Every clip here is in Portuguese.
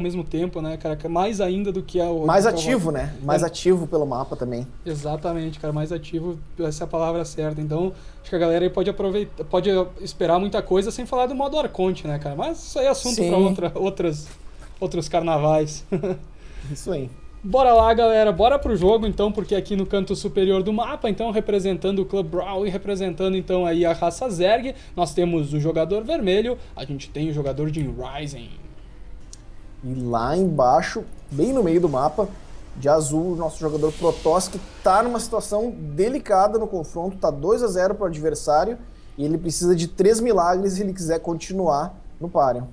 mesmo tempo, né, cara? Mais ainda do que Mais ativo, né? Mais ativo pelo mapa também. Exatamente, cara, mais ativo, essa é a palavra certa. Então, acho que a galera aí pode aproveitar, pode esperar muita coisa sem falar do modo Arconte, né, cara? Mas isso aí é assunto Sim, para outros carnavais. isso aí. Bora lá, galera, bora pro jogo então, porque aqui no canto superior do mapa, então representando o Club Brawl e representando então aí a raça Zerg, nós temos o jogador vermelho, a gente tem o jogador de Rising. E lá embaixo, bem no meio do mapa, de azul, o nosso jogador Protoss, que tá numa situação delicada no confronto, tá 2-0 pro adversário, e ele precisa de 3 milagres se ele quiser continuar no páreo.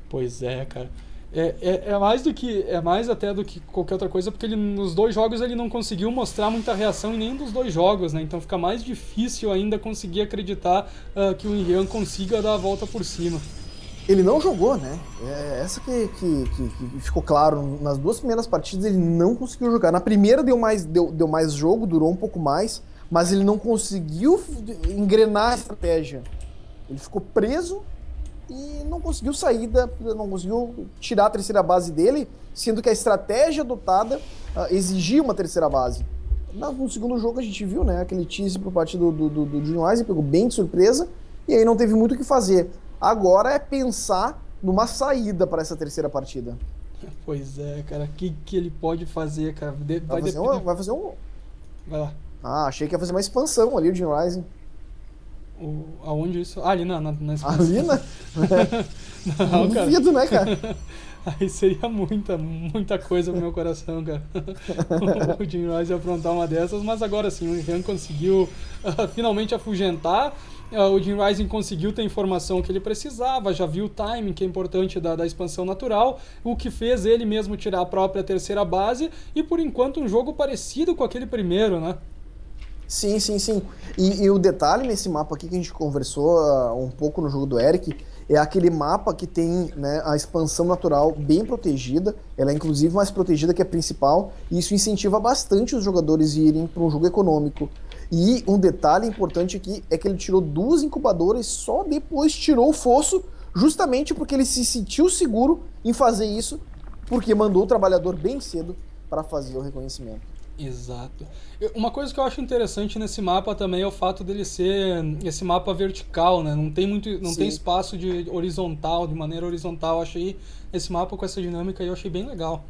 Pois é, cara. É mais até do que qualquer outra coisa, porque ele, nos dois jogos ele não conseguiu mostrar muita reação em nenhum dos dois jogos, né? Então fica mais difícil ainda conseguir acreditar que o Inrian consiga dar a volta por cima. Ele não jogou, né? É essa que ficou claro. Nas duas primeiras partidas ele não conseguiu jogar. Na primeira deu mais jogo, durou um pouco mais, mas ele não conseguiu engrenar a estratégia. Ele ficou preso e não conseguiu não conseguiu tirar a terceira base dele, sendo que a estratégia adotada exigia uma terceira base. No segundo jogo a gente viu, né, aquele tease por parte do Jim Wise, pegou bem de surpresa, e aí não teve muito o que fazer. Agora é pensar numa saída para essa terceira partida. Pois é, cara. O que ele pode fazer, cara? Vai Vai fazer depender. vai fazer um... Vai lá. Ah, achei que ia fazer uma expansão ali, o Jim Rising. Aonde isso? Ah, ali na expansão. Ali, né? Não Não, cara. duvido, né, cara? Aí seria muita coisa pro meu coração, cara. O Jim Rice ia aprontar uma dessas, mas agora sim, o Ian conseguiu finalmente afugentar. O Jim Rising conseguiu ter a informação que ele precisava, já viu o timing, que é importante da expansão natural, o que fez ele mesmo tirar a própria terceira base, e por enquanto um jogo parecido com aquele primeiro, né? Sim, sim, sim. E o detalhe nesse mapa aqui que a gente conversou um pouco no jogo do Eric, é aquele mapa que tem, né, a expansão natural bem protegida, ela é inclusive mais protegida que a principal, e isso incentiva bastante os jogadores a irem para um jogo econômico. E um detalhe importante aqui é que ele tirou duas incubadoras, só depois tirou o fosso, justamente porque ele se sentiu seguro em fazer isso, porque mandou o trabalhador bem cedo para fazer o reconhecimento. Exato. Uma coisa que eu acho interessante nesse mapa também é o fato dele ser esse mapa vertical, né? Não tem Sim. espaço de horizontal, de maneira horizontal. Eu achei esse mapa com essa dinâmica aí, eu achei bem legal.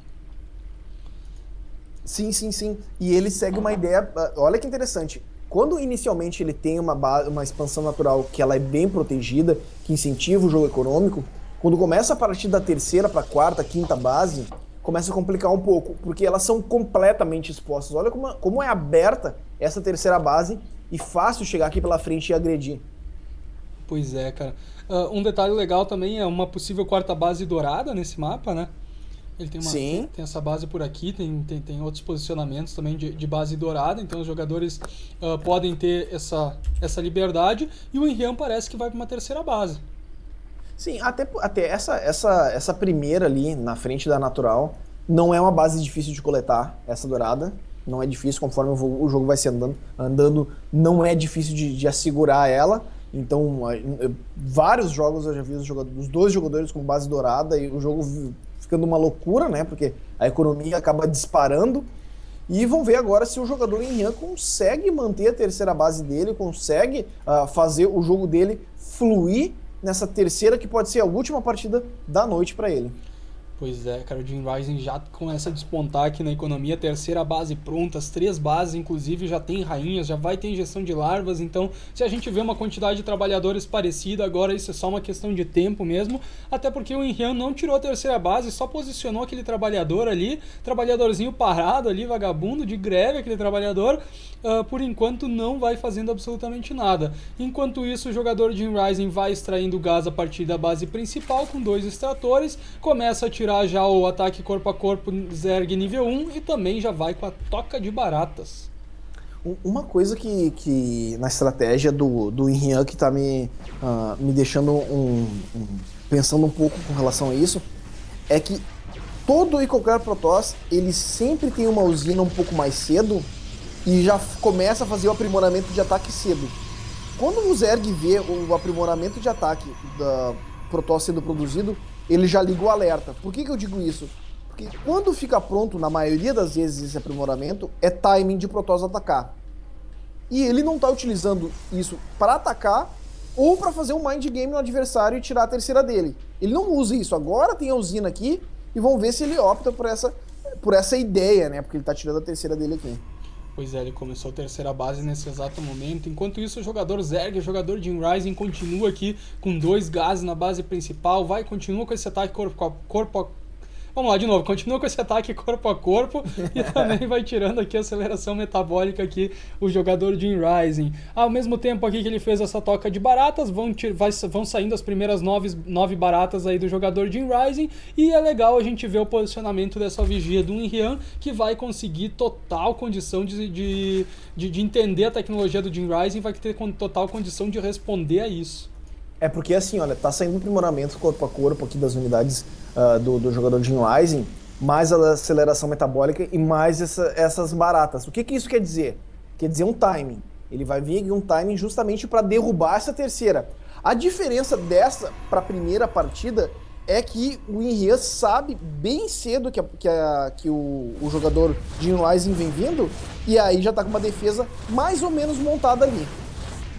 Sim, sim, sim. E ele segue uma ideia. Olha que interessante. Quando inicialmente ele tem uma expansão natural que ela é bem protegida, que incentiva o jogo econômico, quando começa a partir da terceira para quarta, quinta base, começa a complicar um pouco, porque elas são completamente expostas. Olha como é aberta essa terceira base e fácil chegar aqui pela frente e agredir. Pois é, cara. Um detalhe legal também é uma possível quarta base dourada nesse mapa, né? Ele Sim. tem essa base por aqui, tem outros posicionamentos também de base dourada, então os jogadores podem ter essa liberdade, e o Enrian parece que vai para uma terceira base. Sim, até essa primeira ali na frente da natural não é uma base difícil de coletar, essa dourada. Não é difícil, conforme o jogo vai se andando, não é difícil de assegurar ela. Então, vários jogos eu já vi os dois jogadores com base dourada e o jogo ficando uma loucura, né? Porque a economia acaba disparando. E vão ver agora se o jogador Enrian consegue manter a terceira base dele, consegue fazer o jogo dele fluir nessa terceira que pode ser a última partida da noite para ele. Pois é, cara, o Jim Rising já começa a despontar aqui na economia, terceira base pronta, as três bases, inclusive, já tem rainhas, já vai ter injeção de larvas, então se a gente vê uma quantidade de trabalhadores parecida, agora isso é só uma questão de tempo mesmo, até porque o Enrian não tirou a terceira base, só posicionou aquele trabalhador ali, trabalhadorzinho parado ali, vagabundo, de greve, aquele trabalhador, por enquanto não vai fazendo absolutamente nada. Enquanto isso, o jogador Jim Rising vai extraindo gás a partir da base principal com dois extratores, começa a tirar já o ataque corpo a corpo Zerg nível 1 e também já vai com a toca de baratas. Uma coisa que na estratégia do Enrian que tá me deixando pensando um pouco com relação a isso, é que todo e qualquer Protoss, ele sempre tem uma usina um pouco mais cedo e já começa a fazer o aprimoramento de ataque cedo. Quando o Zerg vê o aprimoramento de ataque da Protoss sendo produzido, ele já liga o alerta. Por que eu digo isso? Porque quando fica pronto, na maioria das vezes, esse aprimoramento, é timing de Protoss atacar. E ele não está utilizando isso para atacar ou para fazer um mind game no adversário e tirar a terceira dele. Ele não usa isso. Agora tem a usina aqui e vamos ver se ele opta por essa ideia, né? Porque ele está tirando a terceira dele aqui. Pois é, ele começou a terceira base nesse exato momento. Enquanto isso, o jogador Zerg, o jogador Jim Rising, continua aqui com 2 gases na base principal. Continua com esse ataque corpo a Vamos lá, de novo, continua com esse ataque corpo a corpo e também vai tirando aqui a aceleração metabólica aqui o jogador Jim Rising. Ao mesmo tempo aqui que ele fez essa toca de baratas, vão saindo as primeiras 9 baratas aí do jogador Jim Rising e é legal a gente ver o posicionamento dessa vigia do Inrian, que vai conseguir total condição de entender a tecnologia do Jim Rising, vai ter total condição de responder a isso. É porque assim, olha, tá saindo um aprimoramento corpo a corpo aqui das unidades do jogador Jim Rising, mais a aceleração metabólica e mais essas baratas. O que isso quer dizer? Quer dizer um timing. Ele vai vir aqui um timing justamente para derrubar essa terceira. A diferença dessa para a primeira partida é que o Inrian sabe bem cedo que o jogador Jim Rising vem vindo e aí já tá com uma defesa mais ou menos montada ali.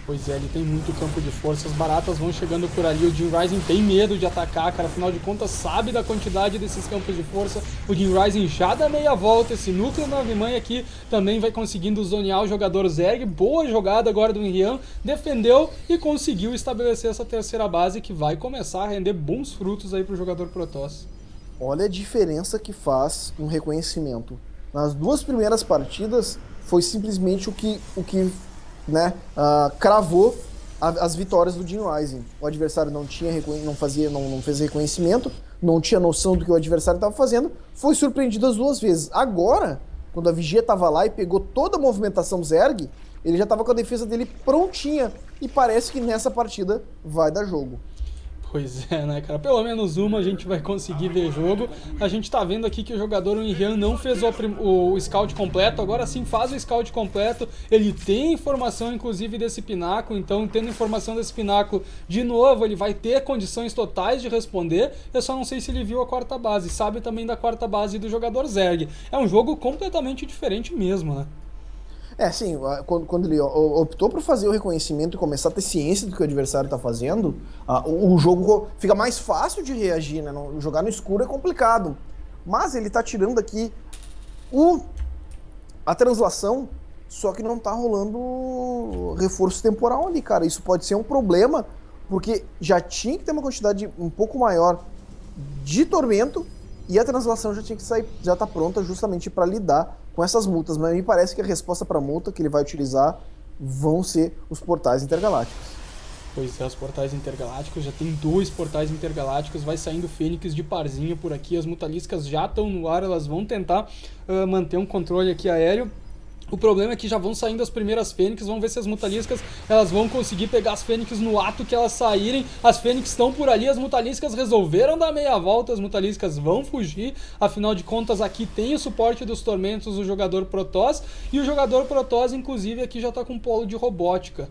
Pois é, ele tem muito campo de força, as baratas vão chegando por ali, o Jim Rising tem medo de atacar, cara, afinal de contas sabe da quantidade desses campos de força, o Jim Rising já dá meia volta, esse núcleo 9-mãe aqui também vai conseguindo zonear o jogador Zerg, boa jogada agora do Inrian, defendeu e conseguiu estabelecer essa terceira base que vai começar a render bons frutos aí pro jogador Protoss. Olha a diferença que faz um reconhecimento. Nas 2 primeiras partidas foi simplesmente o que né, cravou as vitórias do Jim Rising. O adversário não fez reconhecimento, não tinha noção do que o adversário estava fazendo, foi surpreendido as 2 vezes. Agora, quando a vigia estava lá e pegou toda a movimentação Zerg, ele já estava com a defesa dele prontinha e parece que nessa partida vai dar jogo. Pois é, né, cara? Pelo menos uma a gente vai conseguir ver jogo. A gente tá vendo aqui que o jogador Inrian não fez o scout completo, agora sim faz o scout completo. Ele tem informação, inclusive, desse pináculo, então, tendo informação desse pináculo, de novo, ele vai ter condições totais de responder. Eu só não sei se ele viu a 4ª base, sabe também da 4ª base do jogador Zerg. É um jogo completamente diferente mesmo, né? Sim, quando ele optou por fazer o reconhecimento e começar a ter ciência do que o adversário está fazendo, o jogo fica mais fácil de reagir, né? Jogar no escuro é complicado. Mas ele está tirando aqui a translação, só que não está rolando reforço temporal ali, cara. Isso pode ser um problema, porque já tinha que ter uma quantidade um pouco maior de tormento e a translação já tinha que sair, já está pronta justamente para lidar com essas multas, mas me parece que a resposta para a multa que ele vai utilizar vão ser os portais intergalácticos. Pois é, os portais intergalácticos, já tem 2 portais intergalácticos, vai saindo Fênix de parzinho por aqui, as mutaliscas já estão no ar, elas vão tentar manter um controle aqui aéreo. O problema é que já vão saindo as primeiras Fênix, vamos ver se as mutaliscas elas vão conseguir pegar as Fênix no ato que elas saírem. As Fênix estão por ali, as mutaliscas resolveram dar meia volta, as mutaliscas vão fugir. Afinal de contas, aqui tem o suporte dos tormentos do jogador Protoss, e o jogador Protoss, inclusive, aqui já está com polo de robótica.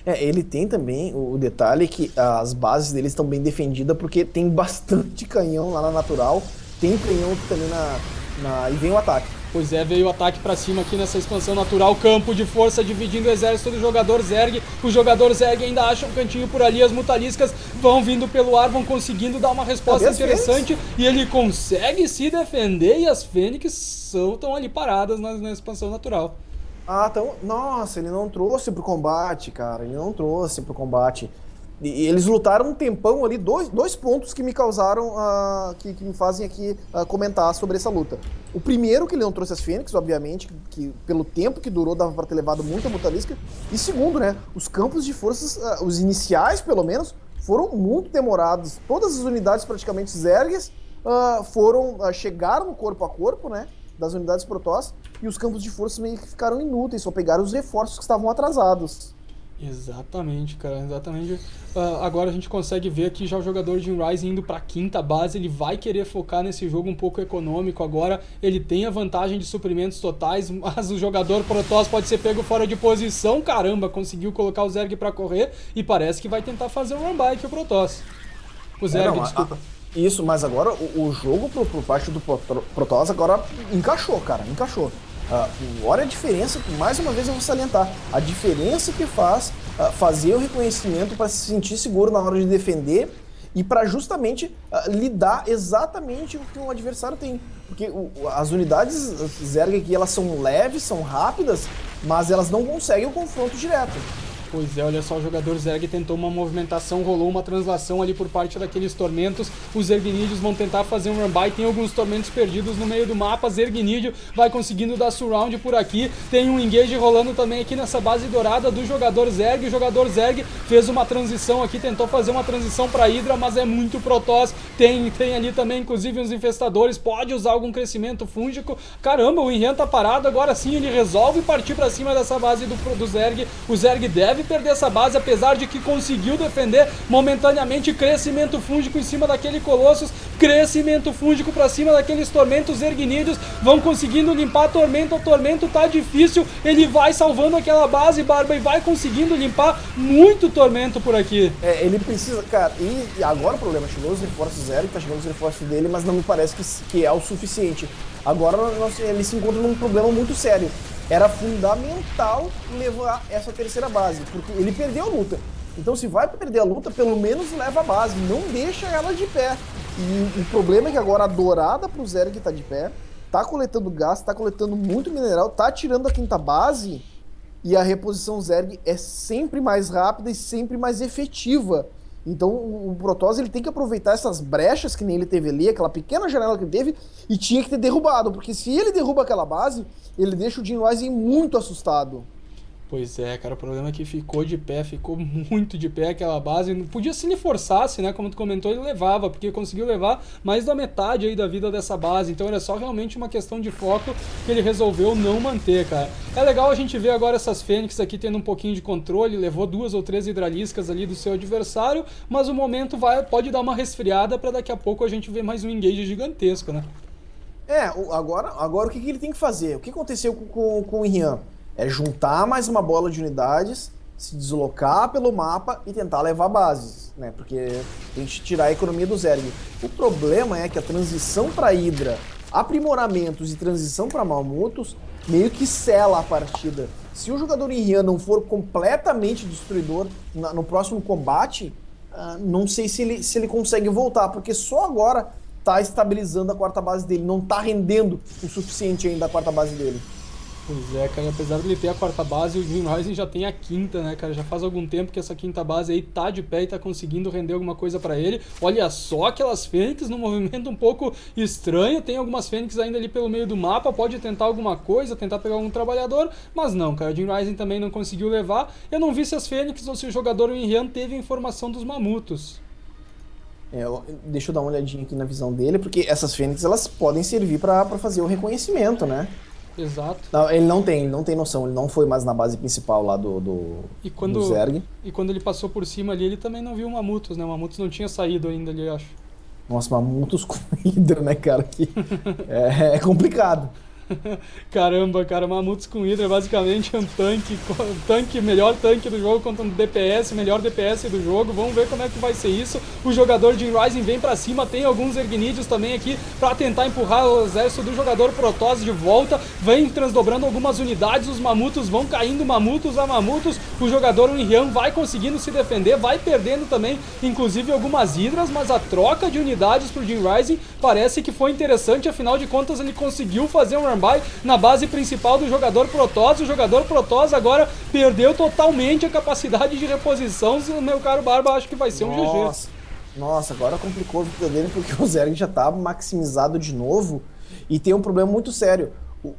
Ele tem também o detalhe que as bases deles estão bem defendidas, porque tem bastante canhão lá na natural, tem canhão também e vem o ataque. Pois é, veio o ataque pra cima aqui nessa expansão natural, campo de força dividindo o exército do jogador Zerg. O jogador Zerg ainda acha um cantinho por ali, as mutaliscas vão vindo pelo ar, vão conseguindo dar uma resposta interessante e ele consegue se defender e as Fênix estão ali paradas na expansão natural. Nossa, ele não trouxe pro combate, cara, ele não trouxe pro combate. E eles lutaram um tempão ali, 2 pontos que me causaram, que me fazem aqui comentar sobre essa luta. O primeiro, que ele não trouxe as Fênix, obviamente, que pelo tempo que durou dava para ter levado muita mutalisca. E segundo, né, os campos de forças, os iniciais pelo menos, foram muito demorados. Todas as unidades praticamente Zergs chegaram no corpo a corpo, né, das unidades Protoss, e os campos de forças meio que ficaram inúteis, só pegaram os reforços que estavam atrasados. Exatamente, cara, exatamente. Agora a gente consegue ver aqui já o jogador Jim Rising indo para a 5ª base, ele vai querer focar nesse jogo um pouco econômico agora, ele tem a vantagem de suprimentos totais, mas o jogador Protoss pode ser pego fora de posição, caramba, conseguiu colocar o Zerg para correr e parece que vai tentar fazer um run-by aqui o Protoss. O Zerg, desculpa. Isso, mas agora o jogo por parte do Protoss agora encaixou, cara, encaixou. Olha a diferença, mais uma vez eu vou salientar, a diferença que faz fazer o reconhecimento para se sentir seguro na hora de defender e para justamente lidar exatamente o que o adversário tem. Porque as unidades Zerg aqui, elas são leves, são rápidas, mas elas não conseguem o confronto direto. Pois é, olha só, o jogador Zerg tentou uma movimentação, rolou uma translação ali por parte daqueles tormentos. Os Zergnídeos vão tentar fazer um run-by, tem alguns tormentos perdidos no meio do mapa. Zergnídeo vai conseguindo dar surround por aqui. Tem um engage rolando também aqui nessa base dourada do jogador Zerg. O jogador Zerg fez uma transição aqui, tentou fazer uma transição para Hydra, mas é muito Protoss. Tem ali também, inclusive, uns infestadores, pode usar algum crescimento fúngico. Caramba, o Inrian tá parado, agora sim ele resolve partir para cima dessa base do Zerg. O Zerg deve perder essa base, apesar de que conseguiu defender momentaneamente. Crescimento fúngico em cima daquele Colossus, crescimento fúngico pra cima daqueles tormentos. Zergnídeos vão conseguindo limpar tormento, o tormento tá difícil, ele vai salvando aquela base, Barba, e vai conseguindo limpar muito tormento por aqui. Ele precisa, cara, e agora o problema, chegou os reforços Zerg, tá chegando os reforços dele, mas não me parece que é o suficiente. Agora ele se encontra num problema muito sério. Era fundamental levar essa terceira base, porque ele perdeu a luta. Então, se vai perder a luta, pelo menos leva a base, não deixa ela de pé. E o problema é que agora a dourada pro Zerg tá de pé, tá coletando gás, tá coletando muito mineral, tá tirando a quinta base, e a reposição Zerg é sempre mais rápida e sempre mais efetiva. Então o Protoss ele tem que aproveitar essas brechas que nem ele teve ali, aquela pequena janela que ele teve, e tinha que ter derrubado, porque se ele derruba aquela base, ele deixa o Jim Rising muito assustado. Pois é, cara, o problema é que ficou de pé, ficou muito de pé aquela base. Não podia, se ele forçasse, né, como tu comentou, ele levava, porque conseguiu levar mais da metade aí da vida dessa base. Então era só realmente uma questão de foco que ele resolveu não manter, cara. É legal a gente ver agora essas Fênix aqui tendo um pouquinho de controle, levou 2 ou 3 hidraliscas ali do seu adversário, mas o momento pode dar uma resfriada para daqui a pouco a gente ver mais um engage gigantesco, né? Agora o que ele tem que fazer? O que aconteceu com o Inrian? É juntar mais uma bola de unidades, se deslocar pelo mapa e tentar levar bases, né? Porque tem que tirar a economia do Zerg. O problema é que a transição para Hydra, aprimoramentos e transição para Mammutos meio que sela a partida. Se o jogador Inrian não for completamente destruidor no próximo combate, não sei se ele consegue voltar, porque só agora tá estabilizando a quarta base dele, não tá rendendo o suficiente ainda a quarta base dele. Pois é, cara, apesar de ele ter a quarta base, o Jim Rising já tem a quinta, né, cara? Já faz algum tempo que essa quinta base aí tá de pé e tá conseguindo render alguma coisa pra ele. Olha só aquelas Fênix num movimento um pouco estranho. Tem algumas Fênix ainda ali pelo meio do mapa, pode tentar alguma coisa, tentar pegar algum trabalhador, mas não, cara, o Jim Rising também não conseguiu levar. Eu não vi se as Fênix ou se o jogador Inrian teve a informação dos Mammutos. Deixa eu dar uma olhadinha aqui na visão dele, porque essas Fênix elas podem servir pra fazer o reconhecimento, né? Exato. Não, ele não tem noção, ele não foi mais na base principal lá do Zerg. E quando ele passou por cima ali, ele também não viu o Mammutos, né? O Mammutos não tinha saído ainda ali, eu acho. Nossa, Mammutos com Hydra, né, cara? Que é complicado. Caramba, cara, Mammutos com Hydra é basicamente um tanque, melhor tanque do jogo contra um DPS, melhor DPS do jogo. Vamos ver como é que vai ser isso. O jogador de Rising vem pra cima, tem alguns Zergnídeos também aqui pra tentar empurrar o exército do jogador Protoss de volta. Vem transdobrando algumas unidades, os Mammutos vão caindo, Mammutos a Mammutos. O jogador Inrian vai conseguindo se defender, vai perdendo também, inclusive algumas Hydras, mas a troca de unidades pro Jim Rising parece que foi interessante, afinal de contas ele conseguiu fazer um run-by na base principal do jogador Protoss. O jogador Protoss agora perdeu totalmente a capacidade de reposição. Meu caro Barba, acho que vai ser um GG. Nossa, agora complicou a vida dele porque o Zerg já tá maximizado de novo e tem um problema muito sério.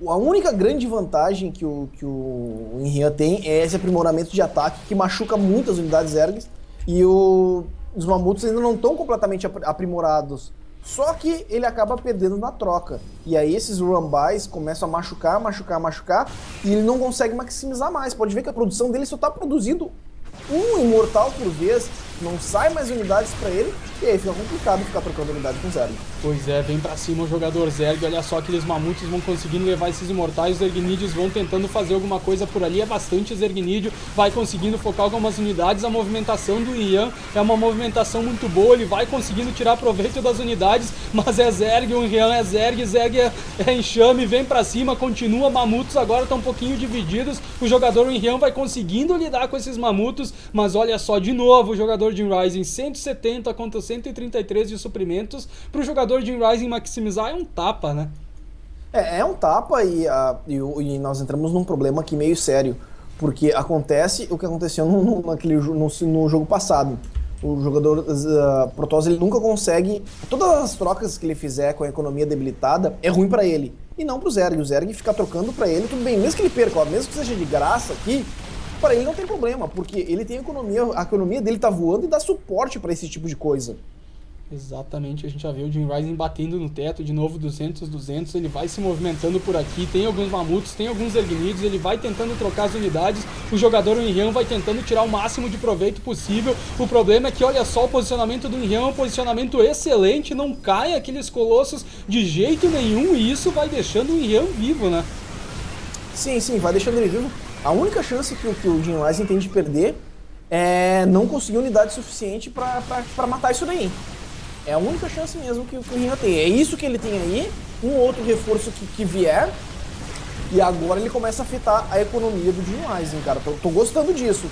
A única grande vantagem que o Inrian tem é esse aprimoramento de ataque que machuca muitas unidades Zergs e os Mammutos ainda não estão completamente aprimorados. Só que ele acaba perdendo na troca. E aí esses run-bys começam a machucar, e ele não consegue maximizar mais. Pode ver que a produção dele só tá produzindo um imortal por vez, não sai mais unidades pra ele, e aí fica complicado ficar trocando unidade com o Zerg. Pois é, vem pra cima o jogador Zerg, olha só, aqueles mamutos vão conseguindo levar esses imortais, os Zergnídeos vão tentando fazer alguma coisa por ali, é bastante Zergnídeo, vai conseguindo focar algumas unidades, a movimentação do Ian é uma movimentação muito boa, ele vai conseguindo tirar proveito das unidades, mas é Zerg, o Ian é Zerg, Zerg é enxame, vem pra cima, continua, mamutos agora estão um pouquinho divididos, o jogador Ian vai conseguindo lidar com esses mamutos, mas olha só, de novo o jogador Jim Rising, 170 contra 133 de suprimentos, pro jogador Jim Rising maximizar é um tapa, né? É um tapa e nós entramos num problema aqui meio sério, porque acontece o que aconteceu no jogo passado. O jogador Protoss ele nunca consegue, todas as trocas que ele fizer com a economia debilitada é ruim pra ele, e não pro Zerg. O Zerg ficar trocando pra ele, tudo bem, mesmo que ele perca, ó, mesmo que seja de graça aqui, para ele não tem problema, porque ele tem economia, a economia dele tá voando e dá suporte pra esse tipo de coisa. Exatamente, a gente já vê o Jim Rising batendo no teto, de novo 200, 200, ele vai se movimentando por aqui, tem alguns mamutos, tem alguns Zergnídeos, ele vai tentando trocar as unidades, o jogador Inrian vai tentando tirar o máximo de proveito possível, o problema é que olha só, o posicionamento do Inrian é um posicionamento excelente, não cai aqueles colossos de jeito nenhum e isso vai deixando o Inrian vivo, né? Sim, vai deixando ele vivo. A única chance que o Jim Rising tem de perder é não conseguir unidade suficiente pra matar isso daí. É a única chance mesmo que o Rinha tem. É isso que ele tem aí, um outro reforço que vier, e agora ele começa a afetar a economia do Jim Rising, cara. Tô gostando disso,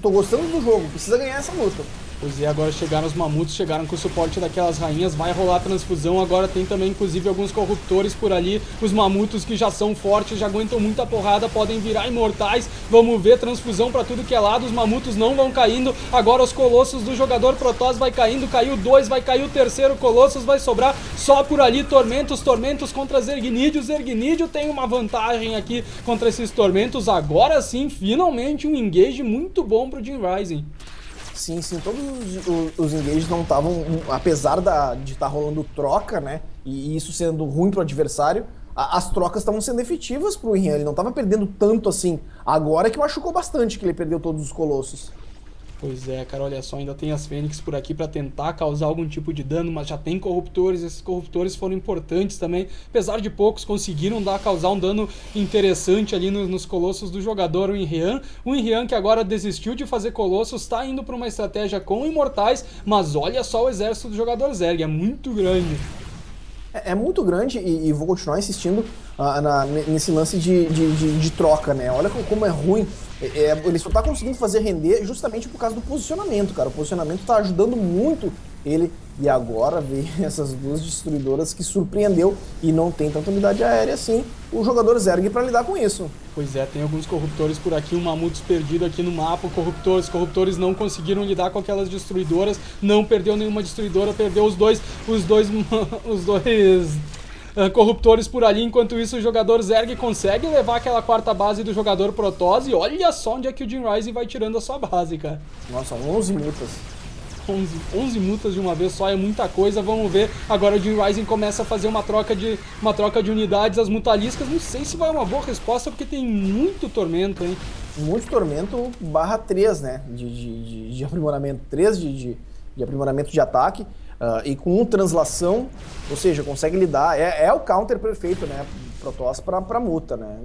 tô gostando do jogo, precisa ganhar essa luta. Pois é, agora chegaram os mamutos, chegaram com o suporte daquelas rainhas, vai rolar a transfusão, agora tem também inclusive alguns corruptores por ali, os mamutos que já são fortes, já aguentam muita porrada, podem virar imortais, vamos ver, transfusão pra tudo que é lado, os mamutos não vão caindo, agora os colossos do jogador Protoss vai caindo, caiu 2, vai cair o terceiro colossos, vai sobrar só por ali tormentos contra Zergnídeo, Zergnídeo tem uma vantagem aqui contra esses tormentos, agora sim, finalmente um engage muito bom pro Jim Rising. Sim, todos os engages não estavam, apesar de estar rolando troca, né, e isso sendo ruim pro adversário, as trocas estavam sendo efetivas pro Rian, ele não estava perdendo tanto assim, agora que machucou bastante que ele perdeu todos os colossos. Pois é, cara, olha só, ainda tem as Fênix por aqui pra tentar causar algum tipo de dano, mas já tem corruptores, esses corruptores foram importantes também, apesar de poucos, conseguiram causar um dano interessante ali nos colossos do jogador, o Inrian que agora desistiu de fazer colossos, tá indo pra uma estratégia com imortais, mas olha só o exército do jogador Zerg, é muito grande. É muito grande e vou continuar insistindo nesse lance de troca, né? Olha como é ruim. Ele só tá conseguindo fazer render justamente por causa do posicionamento, cara. O posicionamento tá ajudando muito ele. E agora vem essas duas destruidoras que surpreendeu e não tem tanta unidade aérea assim o jogador Zerg pra lidar com isso. Pois é, tem alguns corruptores por aqui, um mamutos perdido aqui no mapa, os corruptores não conseguiram lidar com aquelas destruidoras, não perdeu nenhuma destruidora, perdeu os dois corruptores por ali, enquanto isso o jogador Zerg consegue levar aquela quarta base do jogador Protoss e olha só onde é que o Jim Rising vai tirando a sua base, cara. Nossa, 11 mutas. 11 mutas de uma vez só, é muita coisa, vamos ver. Agora o Jim Rising começa a fazer uma troca de unidades, as mutaliscas, não sei se vai uma boa resposta, porque tem muito tormento, hein? Muito tormento barra 3, né, de aprimoramento, 3 de aprimoramento de ataque, e com translação, ou seja, consegue lidar, é o counter perfeito, né, Protoss pra muta, né.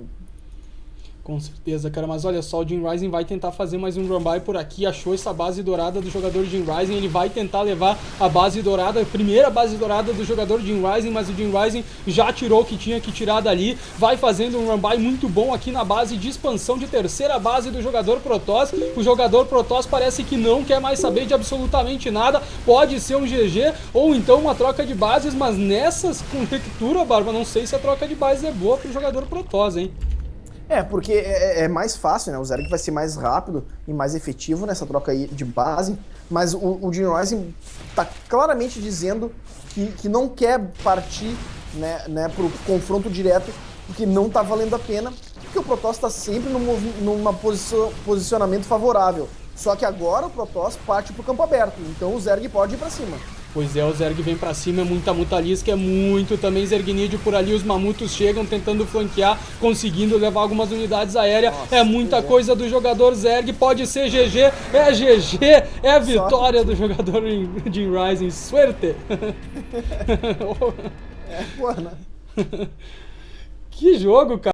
Com certeza, cara, mas olha só, o Jim Rising vai tentar fazer mais um run-by por aqui, achou essa base dourada do jogador Jim Rising, ele vai tentar levar a base dourada, a primeira base dourada do jogador Jim Rising, mas o Jim Rising já tirou o que tinha que tirar dali, vai fazendo um run-by muito bom aqui na base de expansão de terceira base do jogador Protoss, o jogador Protoss parece que não quer mais saber de absolutamente nada, pode ser um GG ou então uma troca de bases, mas nessas conjecturas, Barba, não sei se a troca de bases é boa pro jogador Protoss, hein? Porque é mais fácil, né? O Zerg vai ser mais rápido e mais efetivo nessa troca aí de base, mas o Jim Rising tá claramente dizendo que não quer partir, né, pro confronto direto, porque não tá valendo a pena, porque o Protoss tá sempre numa posicionamento favorável. Só que agora o Protoss parte pro campo aberto, então o Zerg pode ir pra cima. Pois é, o Zerg vem pra cima, é muita Mutalisca, é muito também Zergnídeo por ali, os Mamutos chegam tentando flanquear, conseguindo levar algumas unidades aéreas, é muita coisa do jogador Zerg, pode ser GG, é GG, é a vitória do jogador de Rising, suerte! É, pô, né? Que jogo, cara!